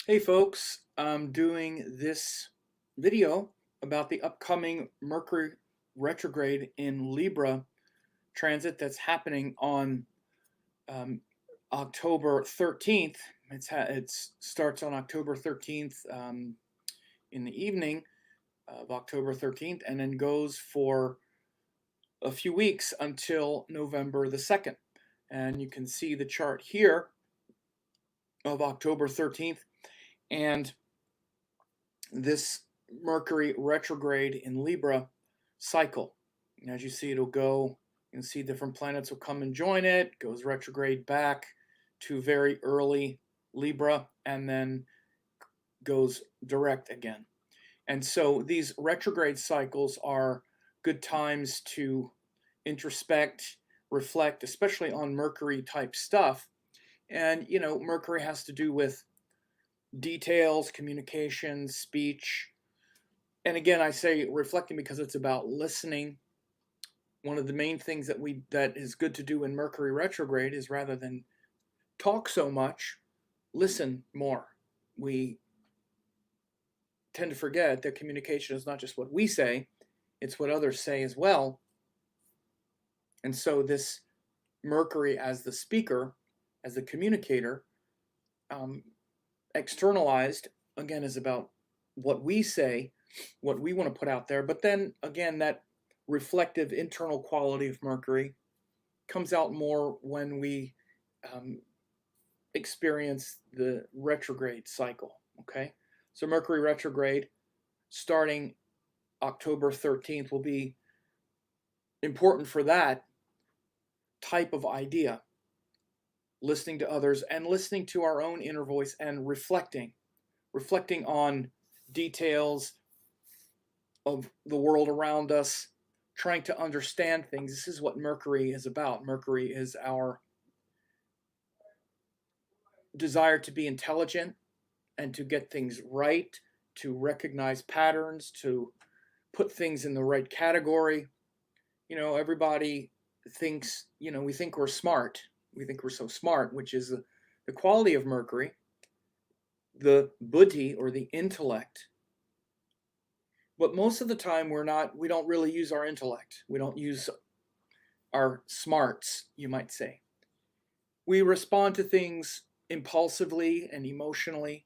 Hey folks, I'm doing this video about the upcoming Mercury retrograde in Libra transit that's happening on um, October 13th. It starts on October 13th in the evening of October 13th and then goes for a few weeks until November the 2nd. And you can see the chart here of October 13th. And this Mercury retrograde in Libra cycle. And as you see, it'll go, you can see different planets will come and join it, goes retrograde back to very early Libra, and then goes direct again. And so these retrograde cycles are good times to introspect, reflect, especially on Mercury type stuff. And, Mercury has to do with details, communication, speech, and again, I say reflecting because it's about listening. One of the main things that is good to do in Mercury retrograde is rather than talk so much, listen more. We tend to forget that communication is not just what we say, it's what others say as well. And so this Mercury as the speaker, as the communicator, um, externalized, again, is about what we say, what we want to put out there. But then again, that reflective internal quality of Mercury comes out more when we um, experience the retrograde cycle. Okay, so Mercury retrograde starting October 13th will be important for that type of idea, listening to others and listening to our own inner voice and reflecting on details of the world around us, trying to understand things. This is what Mercury is about. Mercury is our desire to be intelligent and to get things right, to recognize patterns, to put things in the right category. Everybody thinks, we think we're smart. We think we're so smart, which is the quality of Mercury, the buddhi or the intellect. But most of the time we don't really use our intellect. We don't use our smarts, you might say. We respond to things impulsively and emotionally,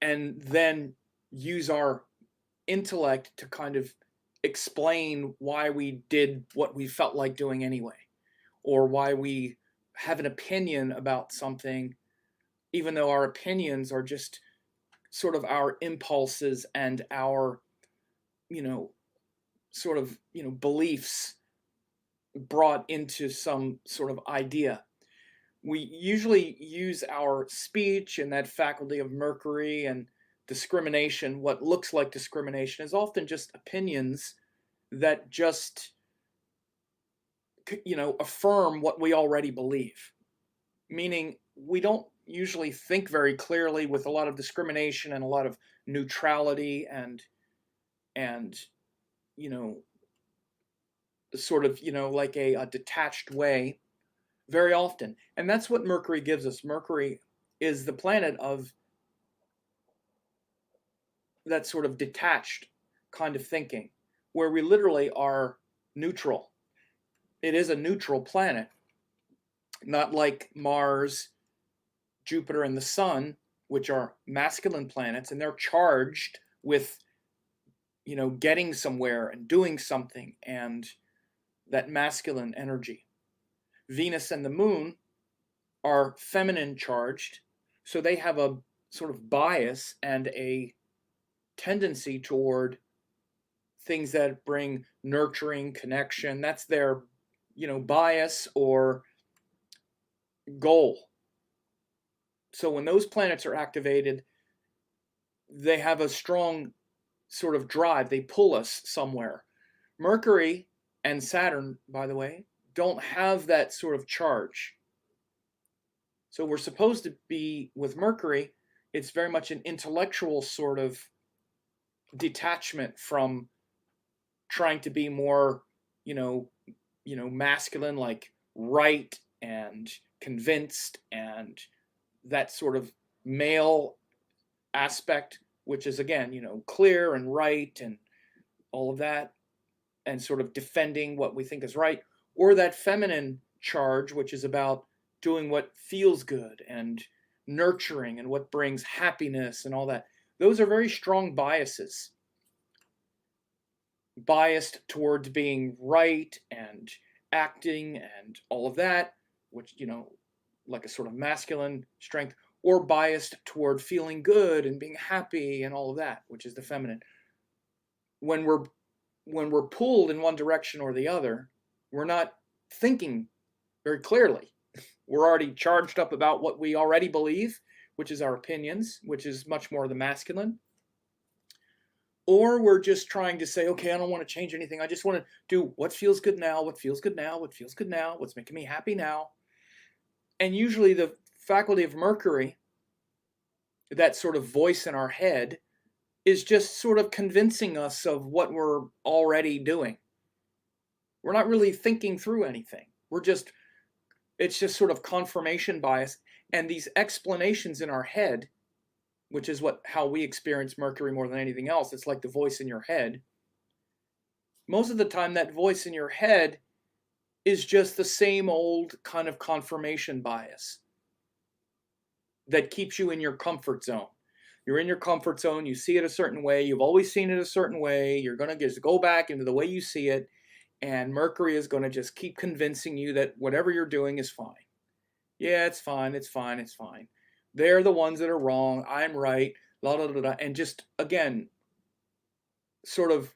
and then use our intellect to kind of explain why we did what we felt like doing anyway, or why we have an opinion about something, even though our opinions are just sort of our impulses and our, sort of, beliefs brought into some sort of idea. We usually use our speech and that faculty of Mercury and discrimination. What looks like discrimination is often just opinions that just, affirm what we already believe. Meaning, we don't usually think very clearly with a lot of discrimination and a lot of neutrality and you know sort of like a detached way very often. And that's what Mercury gives us. Mercury is the planet of that sort of detached kind of thinking, where we literally are neutral. It is a neutral planet, not like Mars, Jupiter, and the Sun, which are masculine planets, and they're charged with, getting somewhere and doing something and that masculine energy. Venus and the Moon are feminine charged, so they have a sort of bias and a tendency toward things that bring nurturing connection. That's their, bias or goal. So when those planets are activated, they have a strong sort of drive. They pull us somewhere. Mercury and Saturn, by the way, don't have that sort of charge. So we're supposed to be with Mercury, it's very much an intellectual sort of detachment from trying to be more, masculine, like right and convinced and that sort of male aspect, which is, again, clear and right and all of that, and sort of defending what we think is right, or that feminine charge, which is about doing what feels good and nurturing and what brings happiness and all that. Those are very strong biases, biased towards being right and acting and all of that, which, like a sort of masculine strength, or biased toward feeling good and being happy and all of that, which is the feminine. When we're pulled in one direction or the other, we're not thinking very clearly. We're already charged up about what we already believe, which is our opinions, which is much more the masculine. Or we're just trying to say, okay, I don't want to change anything. I just want to do what feels good now, what feels good now, what feels good now, what's making me happy now. And usually the faculty of Mercury, that sort of voice in our head, is just sort of convincing us of what we're already doing. We're not really thinking through anything. It's just sort of confirmation bias. And these explanations in our head, which is how we experience Mercury more than anything else. It's like the voice in your head. Most of the time, that voice in your head is just the same old kind of confirmation bias that keeps you in your comfort zone. You're in your comfort zone. You see it a certain way. You've always seen it a certain way. You're going to just go back into the way you see it. And Mercury is going to just keep convincing you that whatever you're doing is fine. Yeah, it's fine. It's fine. It's fine. They're the ones that are wrong. I'm right. La la la la. And just, again, sort of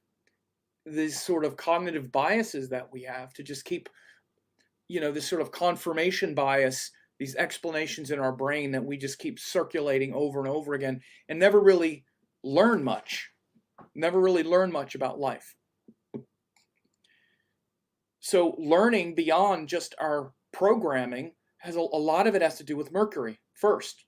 these sort of cognitive biases that we have to just keep, this sort of confirmation bias, these explanations in our brain that we just keep circulating over and over again and never really learn much about life. So learning beyond just our programming has a lot of it has to do with Mercury first.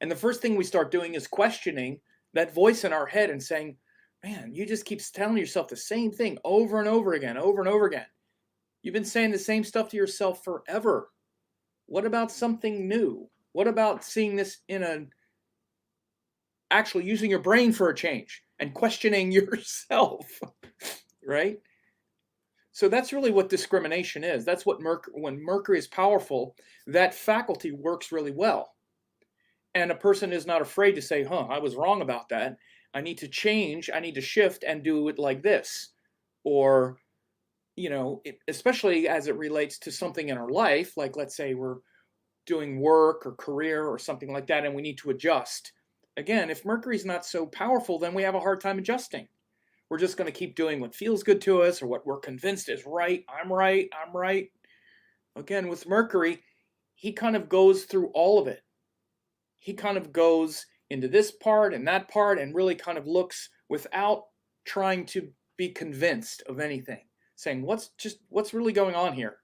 And the first thing we start doing is questioning that voice in our head and saying, man, you just keep telling yourself the same thing over and over again, over and over again. You've been saying the same stuff to yourself forever. What about something new? What about seeing this actually using your brain for a change and questioning yourself, right? So that's really what discrimination is. That's what when Mercury is powerful, that faculty works really well. And a person is not afraid to say, I was wrong about that. I need to change, I need to shift and do it like this. Or, especially as it relates to something in our life, like let's say we're doing work or career or something like that, and we need to adjust. Again, if Mercury's not so powerful, then we have a hard time adjusting. We're just going to keep doing what feels good to us or what we're convinced is right. I'm right. I'm right. Again, with Mercury, he kind of goes through all of it. He kind of goes into this part and that part and really kind of looks without trying to be convinced of anything, saying what's really going on here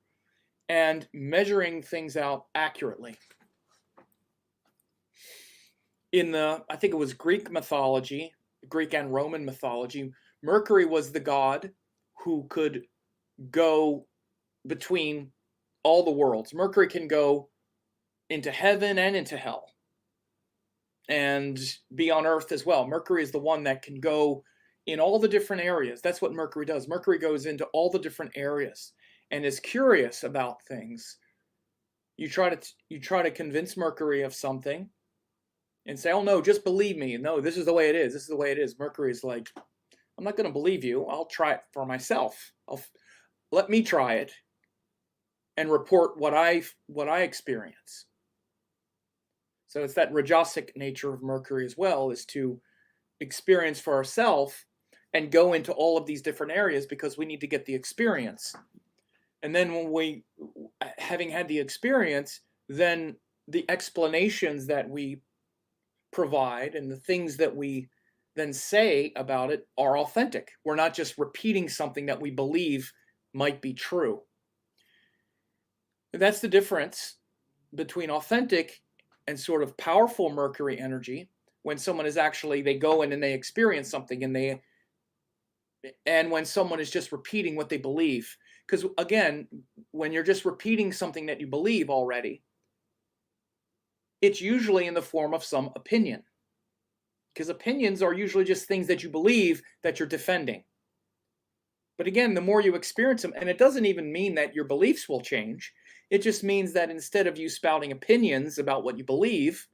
and measuring things out accurately. I think it was Greek mythology, Greek and Roman mythology, Mercury was the god who could go between all the worlds. Mercury can go into heaven and into hell and be on Earth as well. Mercury is the one that can go in all the different areas. That's what Mercury does. Mercury goes into all the different areas and is curious about things. You try to convince Mercury of something and say, oh no, just believe me. No, this is the way it is. This is the way it is. Mercury is like, I'm not going to believe you. I'll try it for myself. Let me try it and report what I experience. So it's that Rajasic nature of Mercury as well, is to experience for ourselves and go into all of these different areas because we need to get the experience. And then when we, having had the experience, then the explanations that we provide and the things that we then say about it are authentic. We're not just repeating something that we believe might be true. And that's the difference between authentic and sort of powerful Mercury energy, when someone is actually, they go in and they experience something and when someone is just repeating what they believe. Because again, when you're just repeating something that you believe already, it's usually in the form of some opinion. Because opinions are usually just things that you believe that you're defending. But again, the more you experience them, and it doesn't even mean that your beliefs will change, it just means that instead of you spouting opinions about what you believe,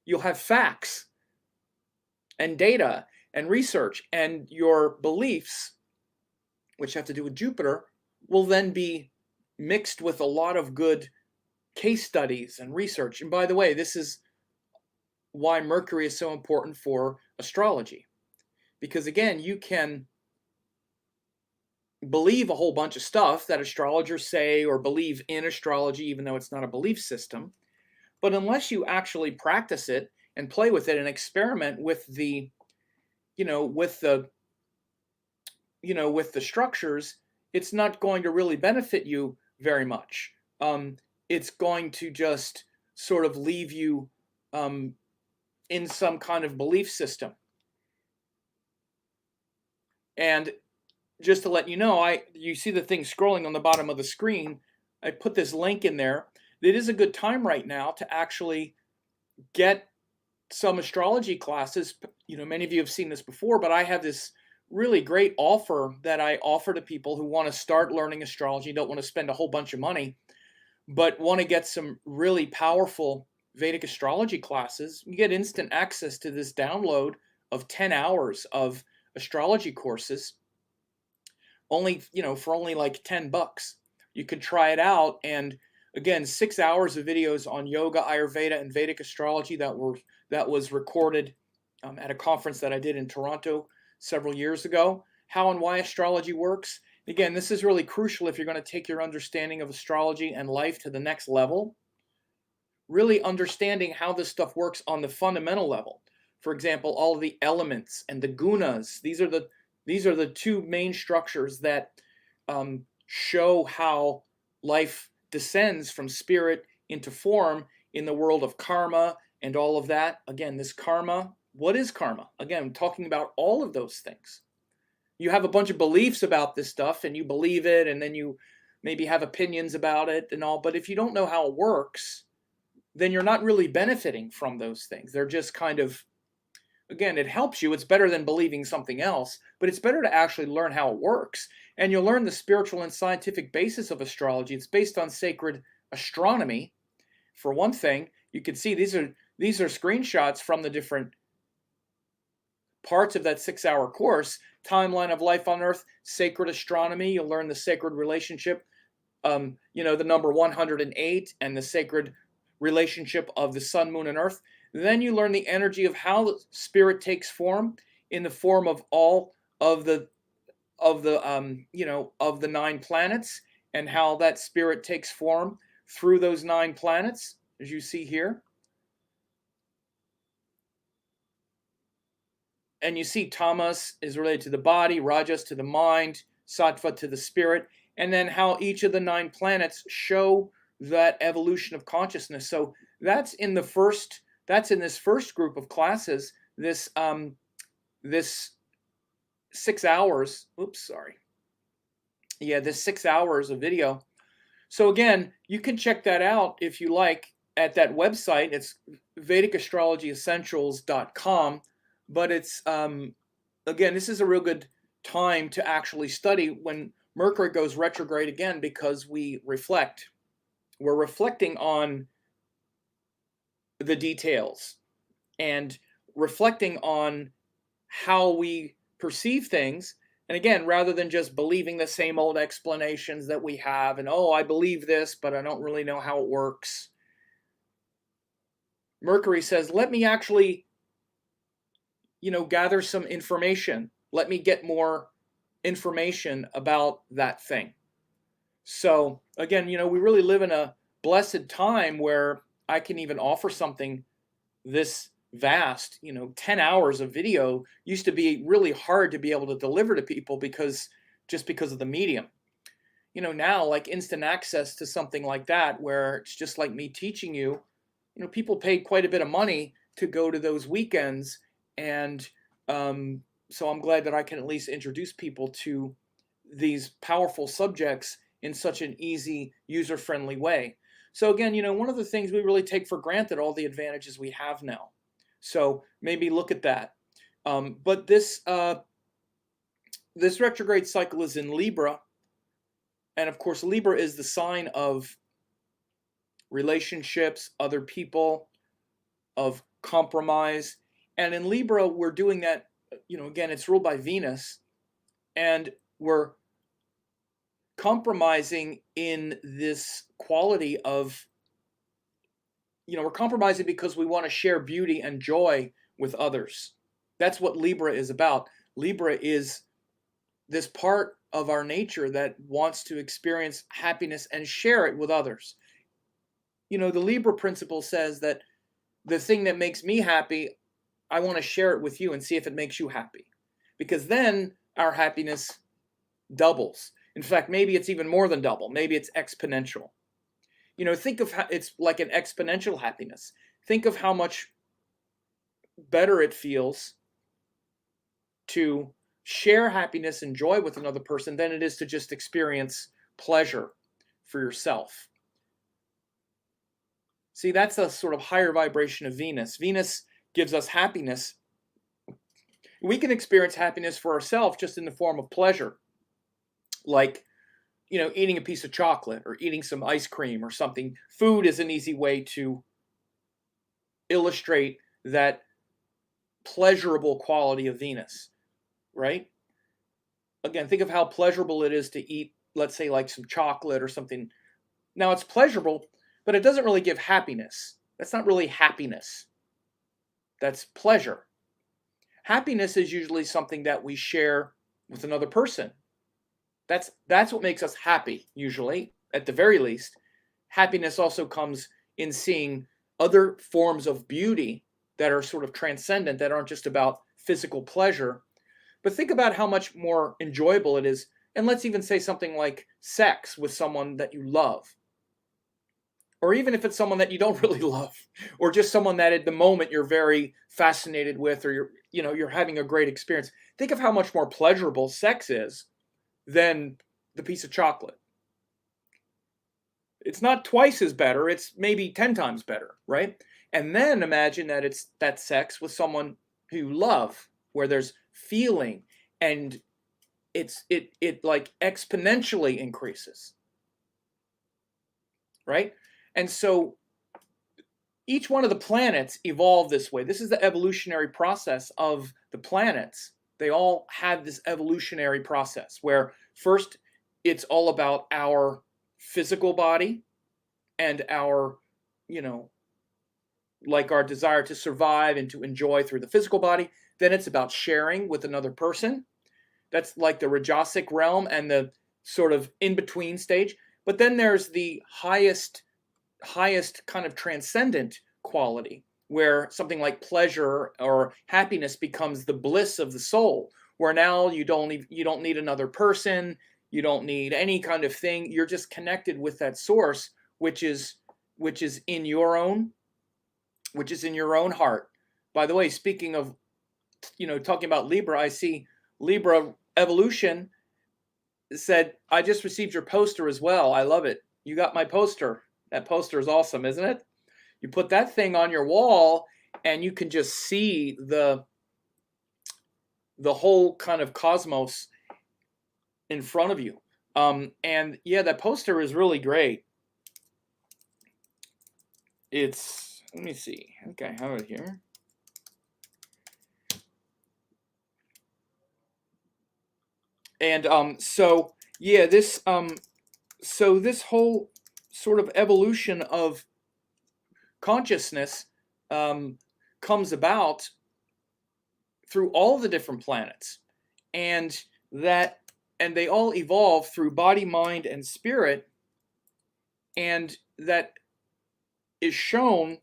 you'll have facts and data and research, and your beliefs, which have to do with Jupiter, will then be mixed with a lot of good case studies and research. And by the way, this is why Mercury is so important for astrology. Because again, you can believe a whole bunch of stuff that astrologers say, or believe in astrology, even though it's not a belief system. But unless you actually practice it and play with it and experiment with the, with the structures, it's not going to really benefit you very much. It's going to just sort of leave you in some kind of belief system. And just to let you know, you see the thing scrolling on the bottom of the screen. I put this link in there. It is a good time right now to actually get some astrology classes. Many of you have seen this before, but I have this really great offer that I offer to people who want to start learning astrology, don't want to spend a whole bunch of money, but want to get some really powerful Vedic astrology classes. You get instant access to this download of 10 hours of astrology courses, only, for only like $10. You could try it out. And again, 6 hours of videos on yoga, Ayurveda, and Vedic astrology that was recorded at a conference that I did in Toronto several years ago. How and why astrology works. Again, this is really crucial if you're going to take your understanding of astrology and life to the next level. Really understanding how this stuff works on the fundamental level. For example, all of the elements and the gunas. These are the two main structures that show how life descends from spirit into form in the world of karma and all of that. Again, this karma, what is karma? Again, I'm talking about all of those things. You have a bunch of beliefs about this stuff and you believe it, and then you maybe have opinions about it and all, but if you don't know how it works, then you're not really benefiting from those things. They're just kind of, again, it helps you. It's better than believing something else, but it's better to actually learn how it works. And you'll learn the spiritual and scientific basis of astrology. It's based on sacred astronomy. For one thing, you can see these are screenshots from the different parts of that 6-hour course. Timeline of life on Earth, sacred astronomy. You'll learn the sacred relationship, the number 108, and the sacred relationship of the sun, moon, and earth. Then you learn the energy of how the spirit takes form in the form of all of the 9 planets, and how that spirit takes form through those 9 planets, as you see here. And you see tamas is related to the body, rajas to the mind, sattva to the spirit, and then how each of the 9 planets show that evolution of consciousness. So that's in this first group of classes, this 6 hours. This 6 hours of video. So again, you can check that out if you like at that website. It's VedicAstrologyEssentials.com. But it's again, this is a real good time to actually study when Mercury goes retrograde again, because we reflect. We're reflecting on the details and reflecting on how we perceive things. And again, rather than just believing the same old explanations that we have, and I believe this, but I don't really know how it works. Mercury says, let me actually, gather some information. Let me get more information about that thing. So again, we really live in a blessed time where I can even offer something this vast. 10 hours of video used to be really hard to be able to deliver to people because of the medium. Now, like instant access to something like that, where it's just like me teaching you, people paid quite a bit of money to go to those weekends. And so I'm glad that I can at least introduce people to these powerful subjects in such an easy, user-friendly way. So again, one of the things we really take for granted, all the advantages we have now. So maybe look at that. But this retrograde cycle is in Libra, and of course, Libra is the sign of relationships, other people, of compromise. And in Libra, we're doing that, again, it's ruled by Venus, and we're compromising in this quality of, we're compromising because we want to share beauty and joy with others. That's what Libra is about. Libra is this part of our nature that wants to experience happiness and share it with others. The Libra principle says that the thing that makes me happy, I want to share it with you and see if it makes you happy. Because then our happiness doubles. In fact, maybe it's even more than double. Maybe it's exponential. Think of how it's like an exponential happiness. Think of how much better it feels to share happiness and joy with another person than it is to just experience pleasure for yourself. See, that's a sort of higher vibration of Venus. Venus gives us happiness. We can experience happiness for ourselves just in the form of pleasure, like, eating a piece of chocolate or eating some ice cream or something. Food is an easy way to illustrate that pleasurable quality of Venus, right? Again, think of how pleasurable it is to eat, let's say, like some chocolate or something. Now, it's pleasurable, but it doesn't really give happiness. That's not really happiness. That's pleasure. Happiness is usually something that we share with another person. That's what makes us happy, usually, at the very least. Happiness also comes in seeing other forms of beauty that are sort of transcendent, that aren't just about physical pleasure. But think about how much more enjoyable it is. And let's even say something like sex with someone that you love. Or even if it's someone that you don't really love, or just someone that at the moment you're very fascinated with, or you're having a great experience. Think of how much more pleasurable sex is than the piece of chocolate. It's not twice as better, it's maybe 10 times better, right? And then imagine that it's that sex with someone who you love, where there's feeling, and it like exponentially increases, right? And so each one of the planets evolved this way. This is the evolutionary process of the planets. They all have this evolutionary process where first it's all about our physical body and our, like our desire to survive and to enjoy through the physical body. Then it's about sharing with another person. That's like the Rajasic realm and the sort of in-between stage. But then there's the highest kind of transcendent quality, where something like pleasure or happiness becomes the bliss of the soul, where now you don't need another person, you don't need any kind of thing. You're just connected with that source, which is in your own heart. By the way, speaking of talking about Libra, I see Libra evolution said, I just received your poster as well. I love it. You got my poster. That poster is awesome, isn't it? You put that thing on your wall and you can just see the whole kind of cosmos in front of you. And yeah, that poster is really great. It's, let me see. Okay, I have it here. And so yeah, this whole sort of evolution of consciousness comes about through all the different planets, and they all evolve through body, mind, and spirit, and that is shown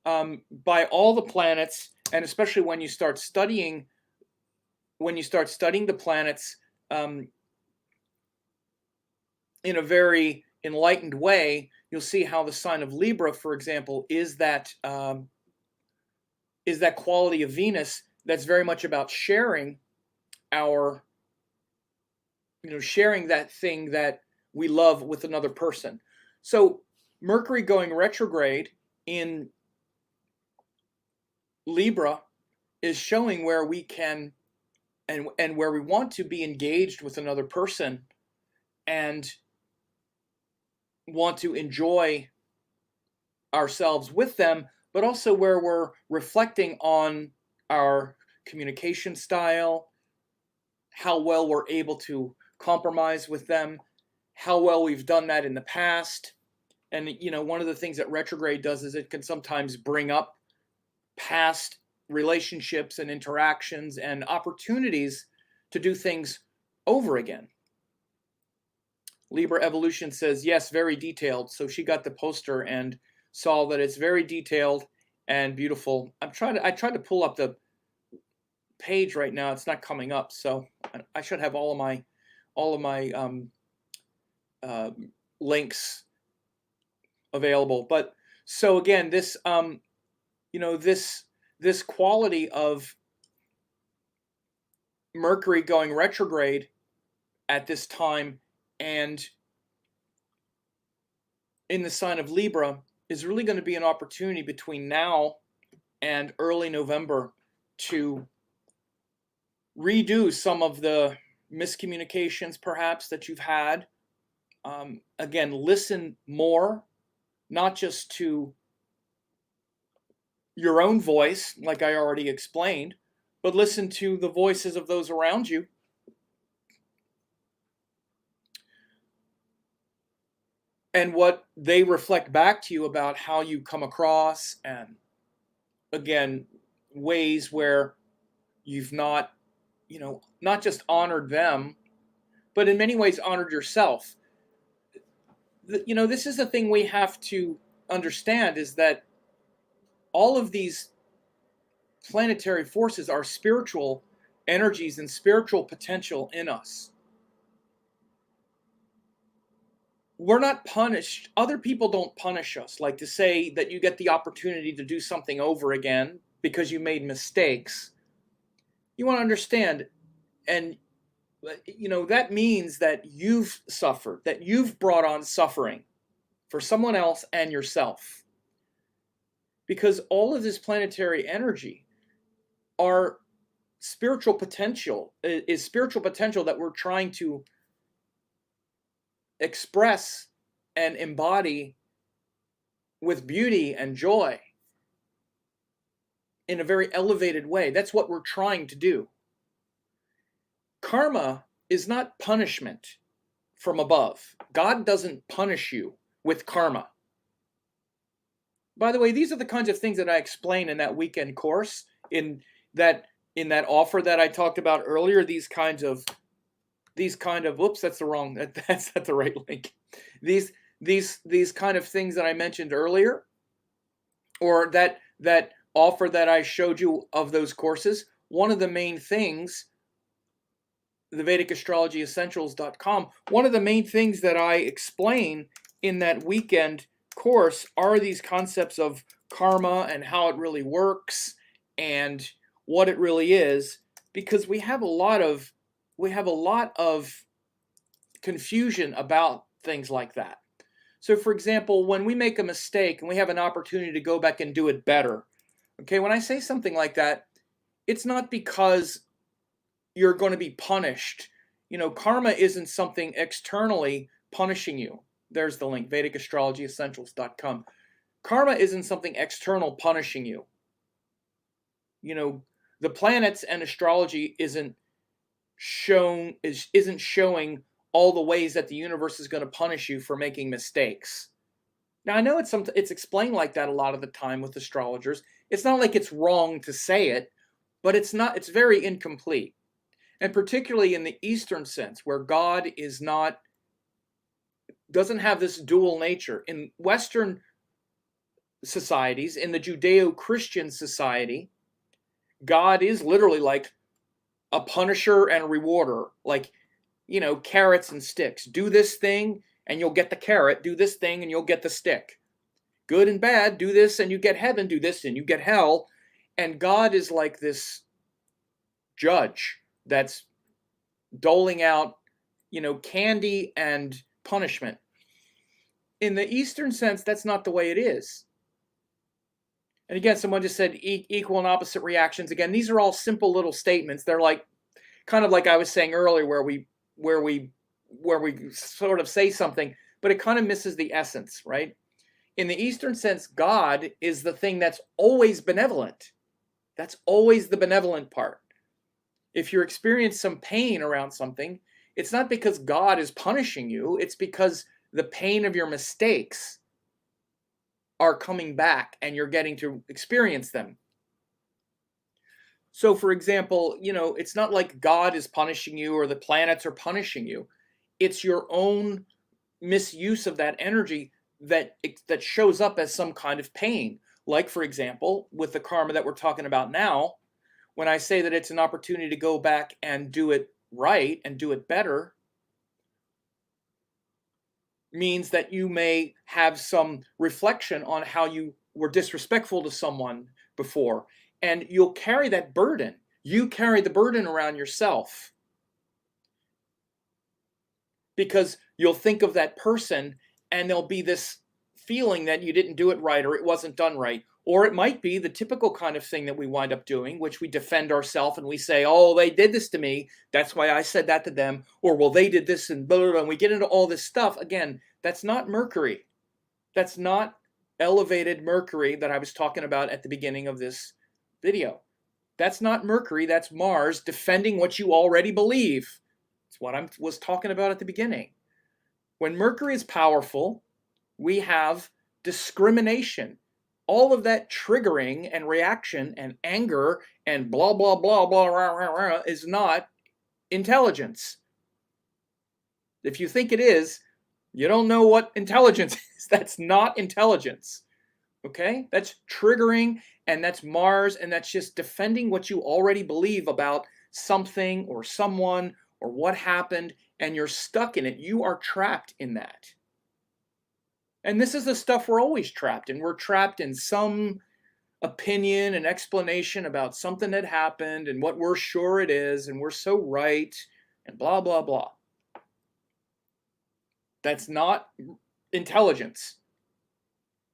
by all the planets, and especially when you start studying the planets in a very enlightened way, you'll see how the sign of Libra, for example, is that quality of Venus that's very much about sharing sharing that thing that we love with another person. So Mercury going retrograde in Libra is showing where we can and where we want to be engaged with another person and want to enjoy ourselves with them, but also where we're reflecting on our communication style, how well we're able to compromise with them, how well we've done that in the past. And one of the things that retrograde does is it can sometimes bring up past relationships and interactions and opportunities to do things over again. Libra Evolution says, yes, very detailed. So she got the poster and saw that it's very detailed and beautiful. I tried to pull up the page right now. It's not coming up. So I should have all of my links available. But so again, this this quality of Mercury going retrograde at this time and in the sign of Libra is really going to be an opportunity between now and early November to redo some of the miscommunications perhaps that you've had. Again, listen more, not just to your own voice, like I already explained, but listen to the voices of those around you. And what they reflect back to you about how you come across, and again, ways where you've not just honored them, but in many ways honored yourself. This is the thing we have to understand, is that all of these planetary forces are spiritual energies and spiritual potential in us. We're not punished. Other people don't punish us, like to say that you get the opportunity to do something over again because you made mistakes. You want to understand, and that means that you've suffered, that you've brought on suffering for someone else and yourself. Because all of this planetary energy are spiritual potential, is spiritual potential that we're trying to express and embody with beauty and joy in a very elevated way. That's what we're trying to do. Karma is not punishment from above. God doesn't punish you with karma. By the way, these are the kinds of things that I explain in that weekend course, in that offer that I talked about earlier. These kind of whoops, that's not the right link. These kind of things that I mentioned earlier, or that offer that I showed you of those courses. One of the main things, the Vedic Astrology Essentials.com, one of the main things that I explain in that weekend course are these concepts of karma and how it really works and what it really is, because we have a lot of confusion about things like that. So for example, when we make a mistake and we have an opportunity to go back and do it better, okay, when I say something like that, it's not because you're going to be punished. Karma isn't something externally punishing you. There's the link, VedicAstrologyEssentials.com. Karma isn't something external punishing you. The planets and astrology isn't showing all the ways that the universe is going to punish you for making mistakes. Now, I know it's explained like that a lot of the time with astrologers. It's not like it's wrong to say it, but it's very incomplete. And particularly in the Eastern sense, where God doesn't have this dual nature. In Western societies, in the Judeo-Christian society, God is literally like a punisher and a rewarder, like, carrots and sticks. Do this thing and you'll get the carrot. Do this thing and you'll get the stick. Good and bad, do this and you get heaven. Do this and you get hell. And God is like this judge that's doling out, candy and punishment. in the Eastern sense, that's not the way it is. And again, someone just said equal and opposite reactions. Again, these are all simple little statements. They're like kind of like I was saying earlier, where we sort of say something, but it kind of misses the essence, right? In the Eastern sense, God is the thing that's always benevolent. That's always the benevolent part. If you experience some pain around something, it's not because God is punishing you, it's because the pain of your mistakes are coming back and you're getting to experience them. So, for example, it's not like God is punishing you or the planets are punishing you. It's your own misuse of that energy that shows up as some kind of pain. Like, for example, with the karma that we're talking about now, when I say that it's an opportunity to go back and do it right and do it better, means that you may have some reflection on how you were disrespectful to someone before, and you'll carry that burden. You carry the burden around yourself because you'll think of that person and there'll be this feeling that you didn't do it right or it wasn't done right. Or it might be the typical kind of thing that we wind up doing, which we defend ourselves and we say, oh, they did this to me. That's why I said that to them. Or, well, they did this and blah, blah, blah. And we get into all this stuff. Again, that's not Mercury. That's not elevated Mercury that I was talking about at the beginning of this video. That's not Mercury. That's Mars defending what you already believe. It's what I was talking about at the beginning. When Mercury is powerful, we have discrimination. All of that triggering and reaction and anger and blah, blah, blah, blah, rah, rah, rah, is not intelligence. If you think it is, you don't know what intelligence is. That's not intelligence. Okay? That's triggering, and that's Mars, and that's just defending what you already believe about something or someone or what happened, and you're stuck in it. You are trapped in that. And this is the stuff we're always trapped in. We're trapped in some opinion and explanation about something that happened and what we're sure it is, and we're so right, and blah, blah, blah. That's not intelligence.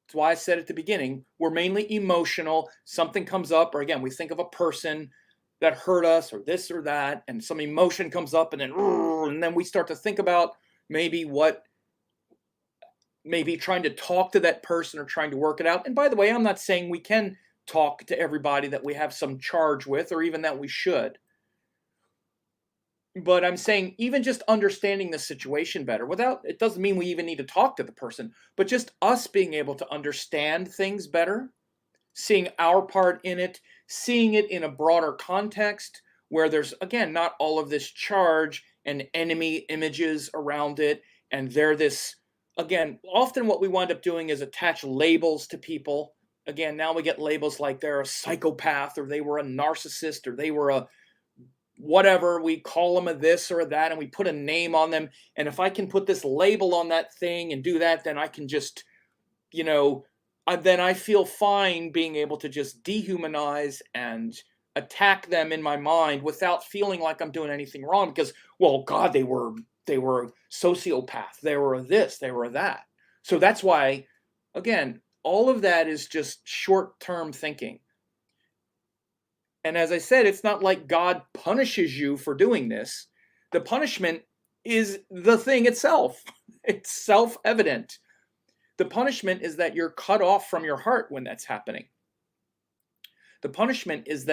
That's why I said at the beginning, we're mainly emotional. Something comes up, or again, we think of a person that hurt us, or this or that, and some emotion comes up, and then we start to think about maybe trying to talk to that person or trying to work it out. And by the way, I'm not saying we can talk to everybody that we have some charge with, or even that we should. But I'm saying even just understanding the situation better, it doesn't mean we even need to talk to the person, but just us being able to understand things better, seeing our part in it, seeing it in a broader context where there's, again, not all of this charge and enemy images around it, and they're this. Again, often what we wind up doing is attach labels to people. Again, now we get labels like they're a psychopath, or they were a narcissist, or they were a whatever. We call them a this or a that, and we put a name on them. And if I can put this label on that thing and do that, then I can just, then I feel fine being able to just dehumanize and attack them in my mind without feeling like I'm doing anything wrong because, well, God, they were a sociopath. They were a this, they were a that. So that's why, again, all of that is just short-term thinking. And as I said, it's not like God punishes you for doing this. The punishment is the thing itself. It's self-evident. The punishment is that you're cut off from your heart when that's happening. The punishment is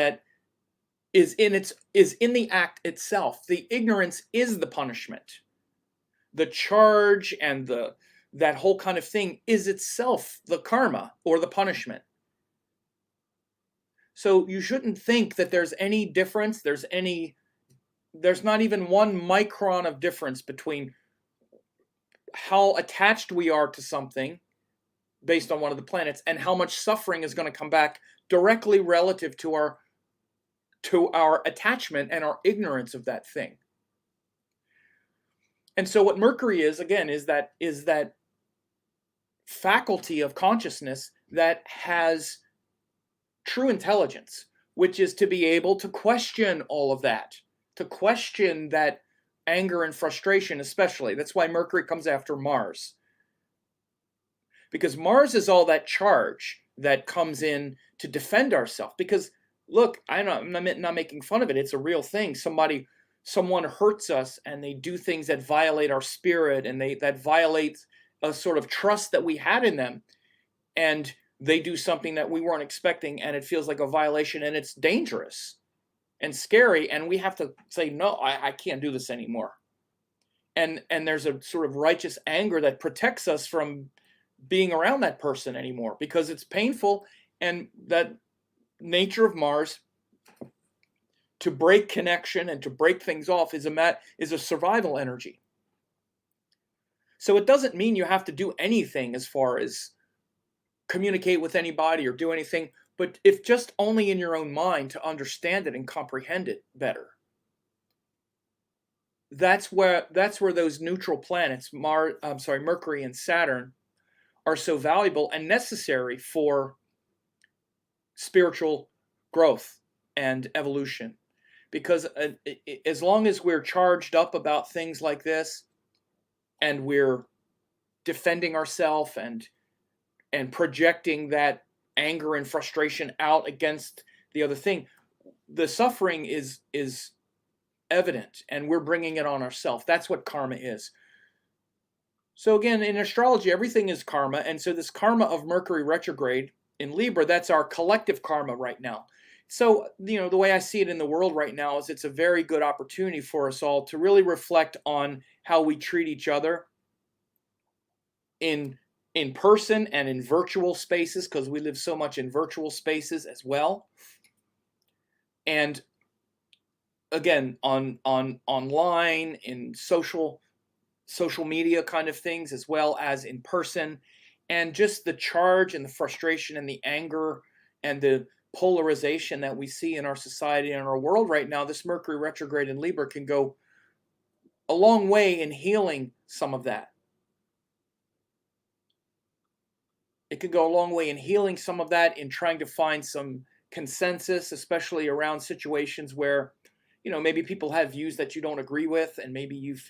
in the act itself. The ignorance is the punishment. The charge and that whole kind of thing is itself the karma or the punishment. So you shouldn't think that there's any difference. There's not even 1 micron of difference between how attached we are to something based on one of the planets and how much suffering is going to come back directly relative to our attachment and our ignorance of that thing. And so what Mercury is, again, is that faculty of consciousness that has true intelligence, which is to be able to question all of that, to question that anger and frustration especially. That's why Mercury comes after Mars. because Mars is all that charge that comes in to defend ourselves. Because look, I'm not making fun of it. It's a real thing. Someone hurts us, and they do things that violate our spirit, and that violates a sort of trust that we had in them, and they do something that we weren't expecting, and it feels like a violation, and it's dangerous and scary, and we have to say, no, I can't do this anymore. And there's a sort of righteous anger that protects us from being around that person anymore, because it's painful. And that nature of Mars, to break connection and to break things off, is a survival energy. So it doesn't mean you have to do anything as far as communicate with anybody or do anything, but if just only in your own mind to understand it and comprehend it better. That's where those neutral planets, Mercury and Saturn, are so valuable and necessary for spiritual growth and evolution. Because as long as we're charged up about things like this, and we're defending ourselves and projecting that anger and frustration out against the other thing, the suffering is evident, and we're bringing it on ourselves. That's what karma is. So again, in astrology, everything is karma. And so this karma of Mercury retrograde in Libra, that's our collective karma right now. So, the way I see it in the world right now is it's a very good opportunity for us all to really reflect on how we treat each other in person and in virtual spaces, because we live so much in virtual spaces as well. And again, online, in social media kind of things, as well as in person. And just the charge and the frustration and the anger and the polarization that we see in our society and our world right now, this Mercury retrograde in Libra can go a long way in healing some of that. It can go a long way in healing some of that, in trying to find some consensus, especially around situations where, maybe people have views that you don't agree with, and maybe you've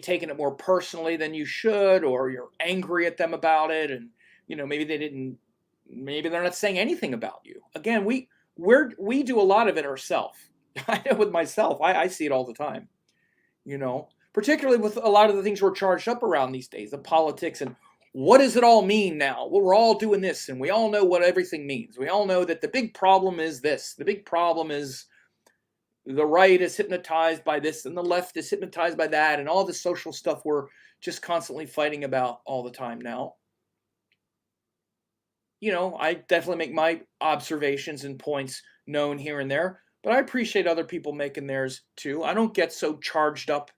taken it more personally than you should, or you're angry at them about it, and maybe they're not saying anything about you. Again, we do a lot of it ourselves. I know with myself, I see it all the time. Particularly with a lot of the things we're charged up around these days, the politics, and what does it all mean now? Well, we're all doing this, and we all know what everything means. We all know that the big problem is this. The big problem is the right is hypnotized by this, and the left is hypnotized by that, and all the social stuff we're just constantly fighting about all the time now. I definitely make my observations and points known here and there, but I appreciate other people making theirs too. I don't get so charged up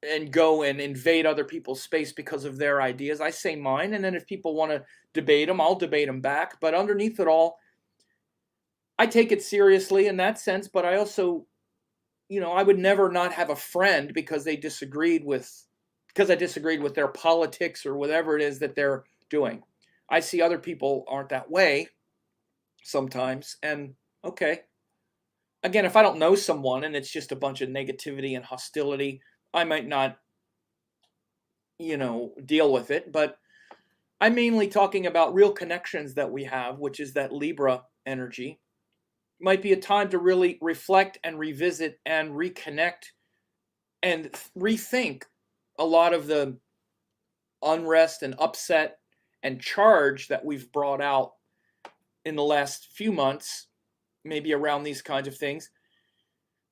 and go and invade other people's space because of their ideas. I say mine, and then if people want to debate them, I'll debate them back. But underneath it all, I take it seriously in that sense, but I also, I would never not have a friend because I disagreed with their politics or whatever it is that they're doing. I see other people aren't that way sometimes, and okay. Again, if I don't know someone and it's just a bunch of negativity and hostility, I might not, deal with it. But I'm mainly talking about real connections that we have, which is that Libra energy. Might be a time to really reflect and revisit and reconnect and rethink a lot of the unrest and upset and charge that we've brought out in the last few months, maybe around these kinds of things.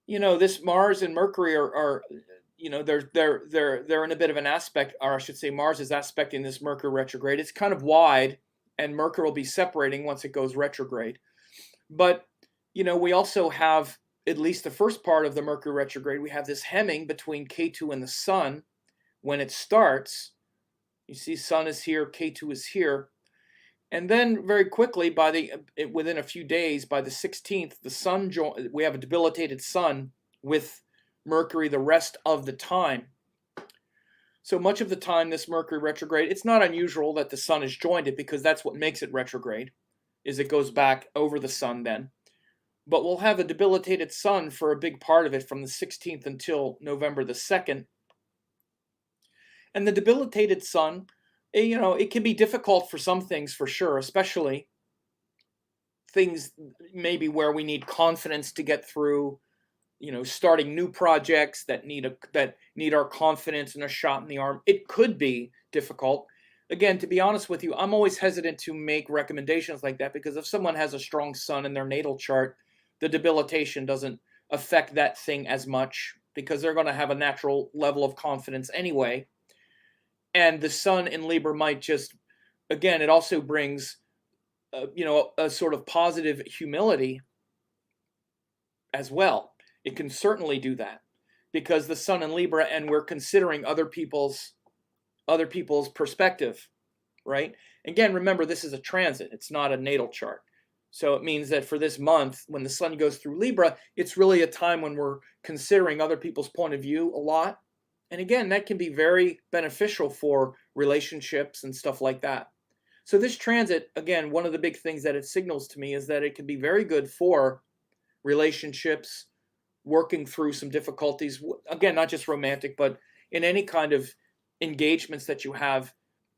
This Mars and Mercury are they're in a bit of an aspect, or I should say Mars is aspecting this Mercury retrograde. It's kind of wide, and Mercury will be separating once it goes retrograde. But we also have, at least the first part of the Mercury retrograde, we have this hemming between K2 and the Sun when it starts. You see, Sun is here, K2 is here. And then very quickly, within a few days, by the 16th, the Sun we have a debilitated Sun with Mercury the rest of the time. So much of the time, this Mercury retrograde, it's not unusual that the Sun is joined it, because that's what makes it retrograde, is it goes back over the Sun then. But we'll have a debilitated Sun for a big part of it, from the 16th until November the 2nd. And the debilitated Sun it can be difficult for some things for sure, especially things maybe where we need confidence to get through, starting new projects that need our confidence and a shot in the arm. It could be difficult. Again, to be honest with you, I'm always hesitant to make recommendations like that, because if someone has a strong sun in their natal chart, the debilitation doesn't affect that thing as much, because they're going to have a natural level of confidence anyway. And the sun in Libra might just, again, it also brings a sort of positive humility as well. It can certainly do that, because the sun in Libra, and we're considering other people's perspective, right? Again, remember, this is a transit. It's not a natal chart. So it means that for this month, when the sun goes through Libra, it's really a time when we're considering other people's point of view a lot. And again, that can be very beneficial for relationships and stuff like that. So this transit, again, one of the big things that it signals to me is that it can be very good for relationships, working through some difficulties. Again, not just romantic, but in any kind of engagements that you have,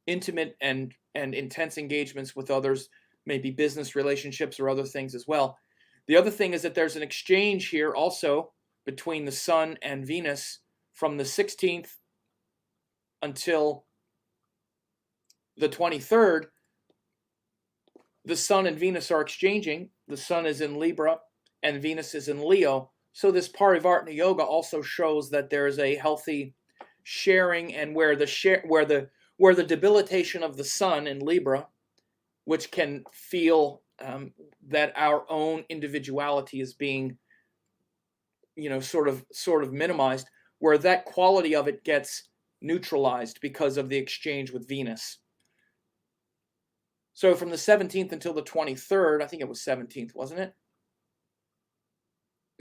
intimate and intense engagements with others, maybe business relationships or other things as well. The other thing is that there's an exchange here also between the Sun and Venus from the 16th until the 23rd. The Sun and Venus are exchanging. The Sun is in Libra and Venus is in Leo. So this Parivartana Yoga also shows that there is a healthy sharing, and where the debilitation of the Sun in Libra, which can feel that our own individuality is being, sort of minimized, where that quality of it gets neutralized because of the exchange with Venus. So from the 17th until the 23rd, I think it was 17th, wasn't it?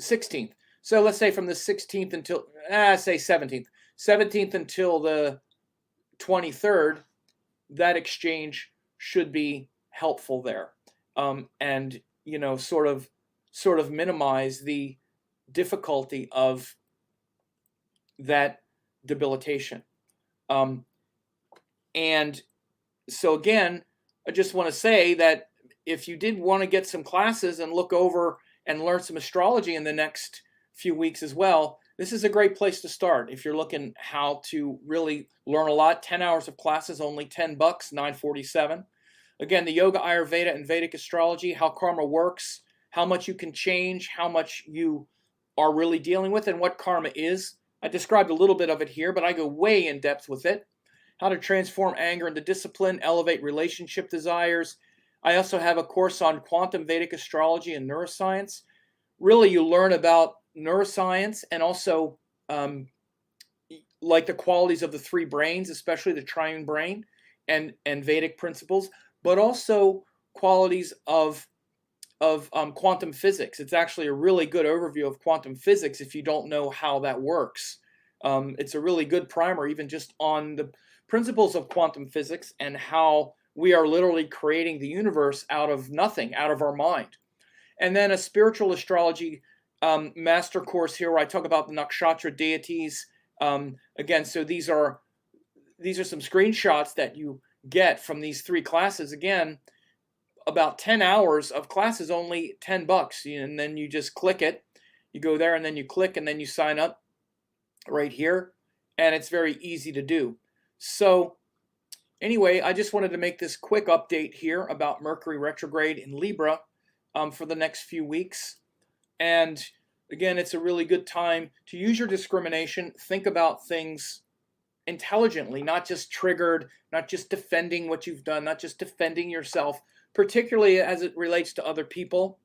16th. So let's say from the 16th until, say 17th. 17th until the 23rd, that exchange should be helpful there. And, sort of minimize the difficulty of that debilitation. And so again, I just want to say that if you did want to get some classes and look over and learn some astrology in the next few weeks as well, this is a great place to start. If you're looking how to really learn a lot, 10 hours of classes, only $10, $9.47. Again, the Yoga, Ayurveda, and Vedic astrology, how karma works, how much you can change, how much you are really dealing with, and what karma is. I described a little bit of it here, but I go way in depth with it. How to transform anger into discipline, elevate relationship desires. I also have a course on quantum Vedic astrology and neuroscience. Really, you learn about neuroscience and also like the qualities of the three brains, especially the triune brain and Vedic principles, but also qualities of quantum physics. It's actually a really good overview of quantum physics if you don't know how that works. It's a really good primer, even just on the principles of quantum physics and how we are literally creating the universe out of nothing, out of our mind. And then a spiritual astrology master course here where I talk about the nakshatra deities. Again, so these are some screenshots that you get from these three classes. Again, about 10 hours of classes, only $10. And then you just click it. You go there and then you click and then you sign up right here. And it's very easy to do. So anyway, I just wanted to make this quick update here about Mercury retrograde in Libra for the next few weeks. And again, it's a really good time to use your discrimination. Think about things intelligently, not just triggered, not just defending what you've done, not just defending yourself, particularly as it relates to other people.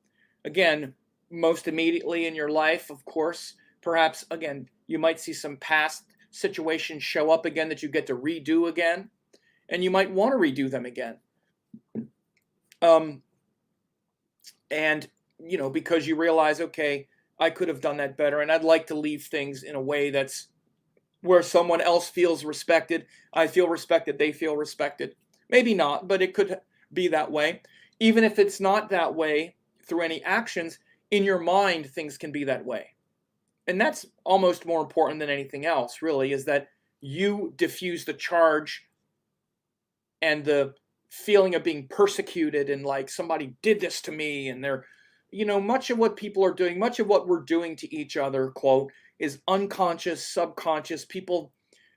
Again, most immediately in your life, of course. Perhaps, again, you might see some past situations show up again that you get to redo again, and you might want to redo them again. And, because you realize, okay, I could have done that better, and I'd like to leave things in a way that's where someone else feels respected. I feel respected, they feel respected. Maybe not, but it could be that way. Even if it's not that way through any actions, in your mind, things can be that way. And that's almost more important than anything else, really, is that you diffuse the charge and the feeling of being persecuted and like somebody did this to me, and they're, much of what people are doing, much of what we're doing to each other, quote, is unconscious, subconscious, people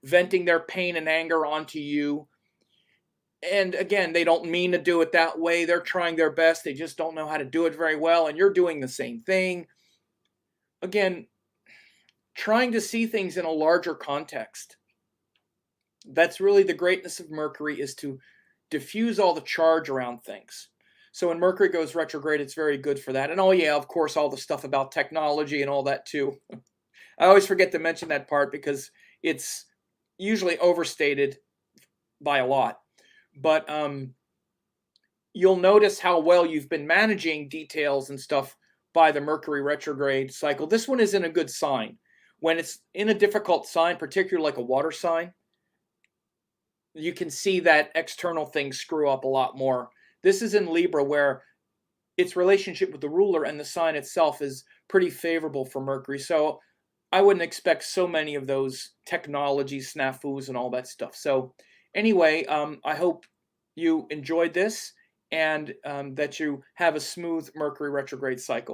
venting their pain and anger onto you. And again, they don't mean to do it that way. They're trying their best. They just don't know how to do it very well. And you're doing the same thing. Again, trying to see things in a larger context. That's really the greatness of Mercury, is to diffuse all the charge around things. So when Mercury goes retrograde, it's very good for that. And oh yeah, of course, all the stuff about technology and all that too. I always forget to mention that part because it's usually overstated by a lot. But you'll notice how well you've been managing details and stuff by the Mercury retrograde cycle. This one is in a good sign. When it's in a difficult sign, particularly like a water sign, you can see that external things screw up a lot more. This is in Libra, where its relationship with the ruler and the sign itself is pretty favorable for Mercury. So I wouldn't expect so many of those technology snafus and all that stuff. So anyway, I hope you enjoyed this, and that you have a smooth Mercury retrograde cycle.